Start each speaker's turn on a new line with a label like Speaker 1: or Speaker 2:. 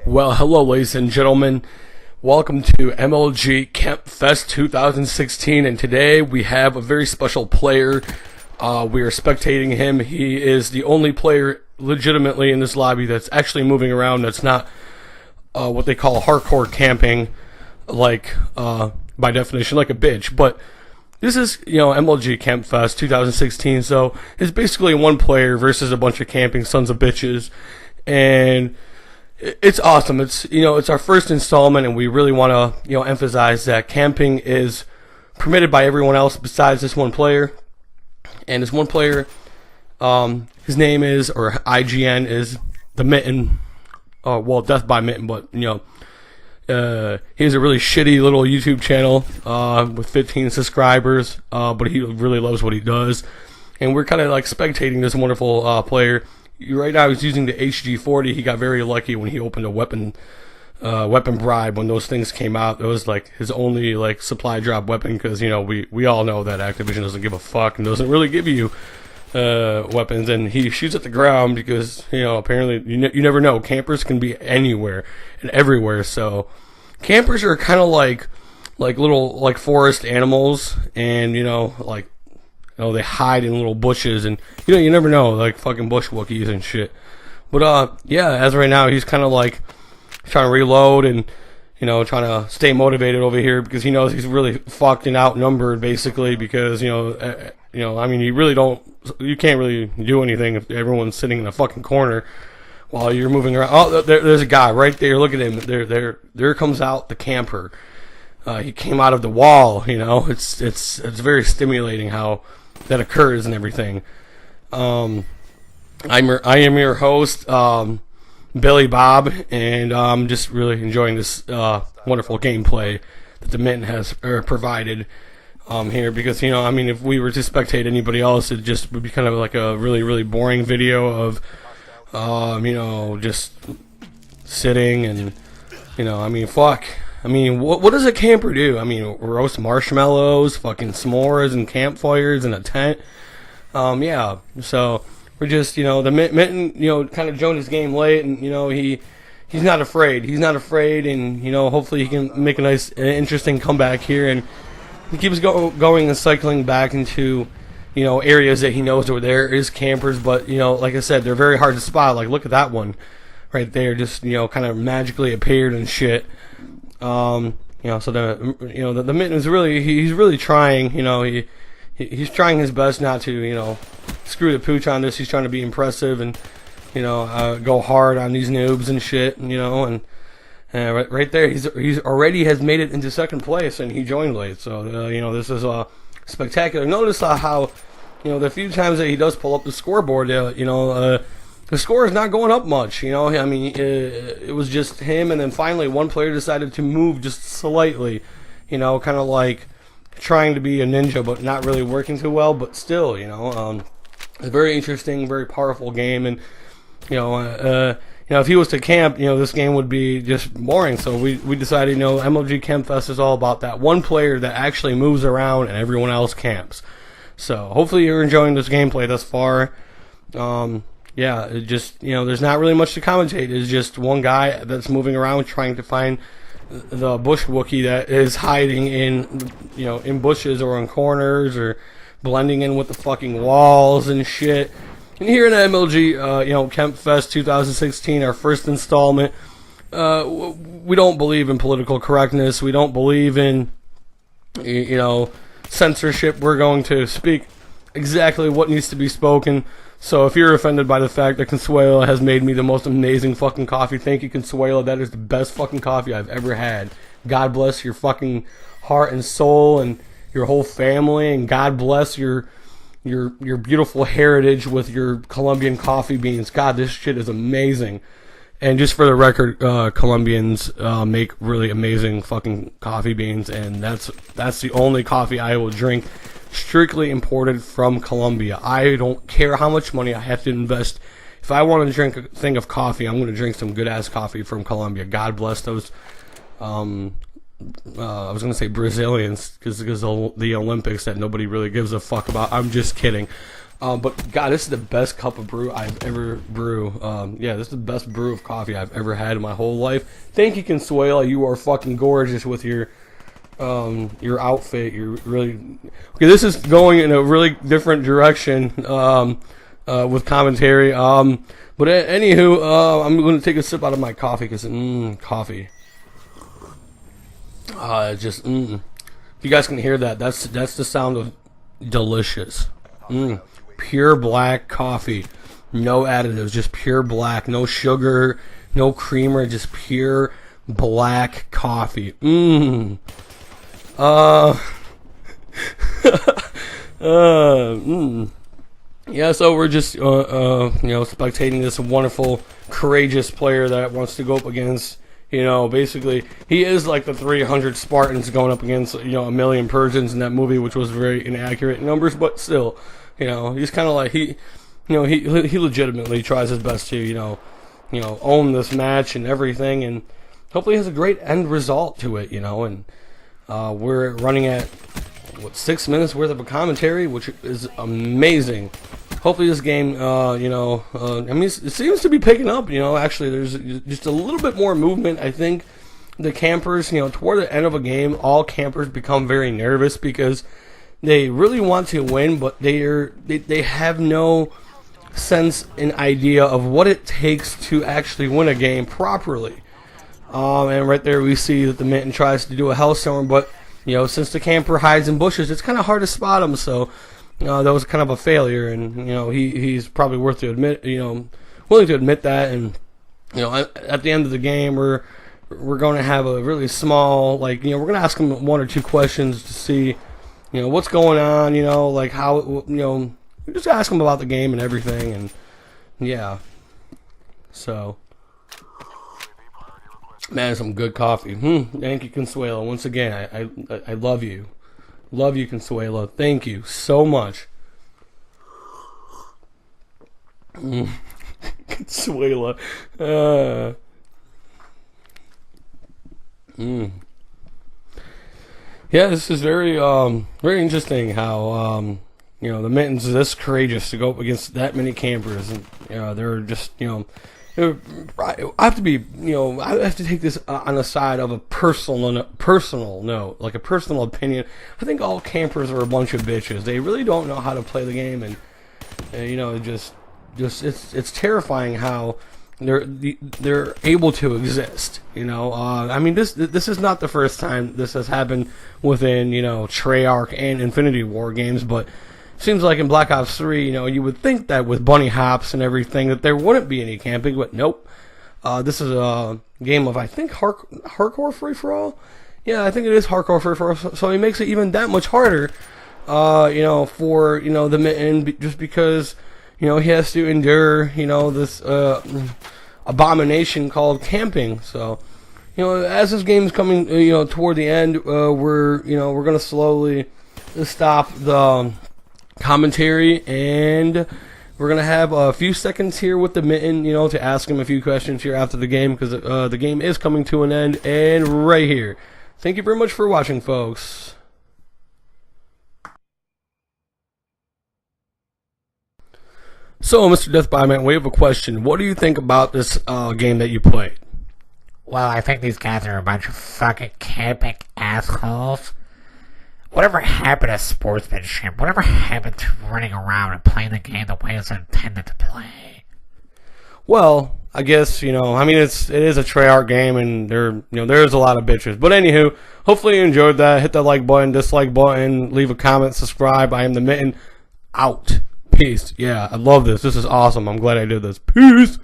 Speaker 1: Well, hello, ladies and gentlemen. Welcome to MLG cAMpFEST 2016, and today we have a very special player. We are spectating him. He is the only player legitimately in this lobby that's actually moving around. That's not what they call hardcore camping, like by definition, like a bitch. But this is, MLG cAMpFEST 2016. So it's basically one player versus a bunch of camping sons of bitches, and it's awesome. It's our first installment, and we really want to emphasize that camping is permitted by everyone else besides this one player. And this one player, his name is, or IGN is, the Mitten. Well, Death by Mitten, but he has a really shitty little YouTube channel with 15 subscribers, but he really loves what he does, and we're kind of like spectating this wonderful player. Right now he's using the HG40. He got very lucky when he opened a weapon bribe when those things came out. It was like his only like supply drop weapon, because we all know that Activision doesn't give a fuck and doesn't really give you weapons, and he shoots at the ground because apparently you never know. Campers can be anywhere and everywhere, so campers are kind of like little like forest animals, and they hide in little bushes, and you never know, like fucking bush Wookiees and shit. But yeah, as of right now, he's kind of like trying to reload and trying to stay motivated over here, because he knows he's really fucked and outnumbered, basically, because I mean, you can't really do anything if everyone's sitting in a fucking corner while you're moving around. Oh, there's a guy right there. Look at him. There comes out the camper. He came out of the wall. It's very stimulating how that occurs and everything. I am your host, Billy Bob, and I'm just really enjoying this wonderful gameplay that the Mint has provided here, because I mean, if we were to spectate anybody else, it just would be kind of like a really, really boring video of just sitting and I mean, fuck. I mean, what does a camper do? I mean, roast marshmallows, fucking s'mores, and campfires in a tent. Yeah. So we're just, the Mitten, kind of joined his game late, and he's not afraid. He's not afraid, and hopefully he can make a nice, interesting comeback here, and he keeps going and cycling back into areas that he knows where there is campers, but like I said, they're very hard to spot. Like, look at that one right there, just kind of magically appeared and shit. So the Mitten is he's really trying. He's trying his best not to screw the pooch on this. He's trying to be impressive and go hard on these noobs and shit. And right there, he's already has made it into second place, and he joined late. So this is spectacular. Notice how the few times that he does pull up the scoreboard, the score is not going up much. I mean, it was just him, and then finally one player decided to move just slightly, kind of like trying to be a ninja, but not really working too well. But still, it's a very interesting, very powerful game, and if he was to camp, this game would be just boring. So we decided, MLG cAMpFEST is all about that one player that actually moves around and everyone else camps. So hopefully you're enjoying this gameplay thus far. Yeah, it just, there's not really much to commentate. It's just one guy that's moving around trying to find the bush Wookiee that is hiding in bushes or in corners or blending in with the fucking walls and shit. And here in MLG, cAMpFEST 2016, our first installment, we don't believe in political correctness. We don't believe in, censorship. We're going to speak exactly what needs to be spoken. So if you're offended by the fact that Consuela has made me the most amazing fucking coffee, thank you, Consuela. That is the best fucking coffee I've ever had. God bless your fucking heart and soul and your whole family, and God bless your beautiful heritage with your Colombian coffee beans. God, this shit is amazing. And just for the record, Colombians make really amazing fucking coffee beans, and that's the only coffee I will drink. Strictly imported from Colombia. I don't care how much money I have to invest. If I want to drink a thing of coffee, I'm going to drink some good-ass coffee from Colombia. God bless those, I was going to say Brazilians, because the Olympics that nobody really gives a fuck about. I'm just kidding. But God, this is the best cup of brew I've ever brew. Yeah, this is the best brew of coffee I've ever had in my whole life. Thank you, Consuela. You are fucking gorgeous with your outfit. You're really okay. This is going in a really different direction with commentary. But anywho, I'm going to take a sip out of my coffee because coffee. Just if you guys can hear that, that's the sound of delicious. Pure black coffee, no additives, just pure black, no sugar, no creamer, just pure black coffee. Yeah, so we're just spectating this wonderful, courageous player that wants to go up against, basically he is like the 300 Spartans going up against a million Persians in that movie, which was very inaccurate numbers, but still, he's kind of like he legitimately tries his best to own this match and everything, and hopefully has a great end result to it, and we're running at 6 minutes worth of a commentary, which is amazing. Hopefully this game, it seems to be picking up, actually there's just a little bit more movement. I think the campers, toward the end of a game, all campers become very nervous because they really want to win, but they have no sense and idea of what it takes to actually win a game properly. And right there we see that the Mitten tries to do a Hellstorm, but since the camper hides in bushes, it's kind of hard to spot him. So that was kind of a failure, and he's probably worth to admit, willing to admit that. And at the end of the game, we're going to have a really small, we're going to ask him one or two questions to see, what's going on, how, just ask him about the game and everything, and yeah. So. Man, some good coffee. Thank you, Consuelo. Once again, I love you. Love you, Consuelo. Thank you so much. Consuelo. Yeah, this is very interesting how the Mittens are this courageous to go up against that many campers, and they're just I have to be, I have to take this on the side of a personal note, like a personal opinion. I think all campers are a bunch of bitches. They really don't know how to play the game, and it's terrifying how they're able to exist. I mean, this is not the first time this has happened within Treyarch and Infinity War games, but seems like in Black Ops 3, you would think that with bunny hops and everything that there wouldn't be any camping, but nope. This is a game of, I think, hardcore free-for-all? Yeah, I think it is hardcore free-for-all, so it makes it even that much harder, for, the Mitten, just because, he has to endure, this, abomination called camping. So, as this game's coming, toward the end, we're going to slowly stop the commentary, and we're gonna have a few seconds here with the Mitten, to ask him a few questions here after the game, because the game is coming to an end, and right here. Thank you very much for watching, folks. So, Mr. Death by Man, we have a question. What do you think about this game that you played?
Speaker 2: Well, I think these guys are a bunch of fucking camping assholes. Whatever happened to sportsmanship? Whatever happened to running around and playing the game the way it's intended to play?
Speaker 1: Well, I guess, it is a Treyarch game, and there's a lot of bitches. But anywho, hopefully you enjoyed that. Hit that like button, dislike button, leave a comment, subscribe. I am the Mitten. Out. Peace. Yeah, I love this. This is awesome. I'm glad I did this. Peace.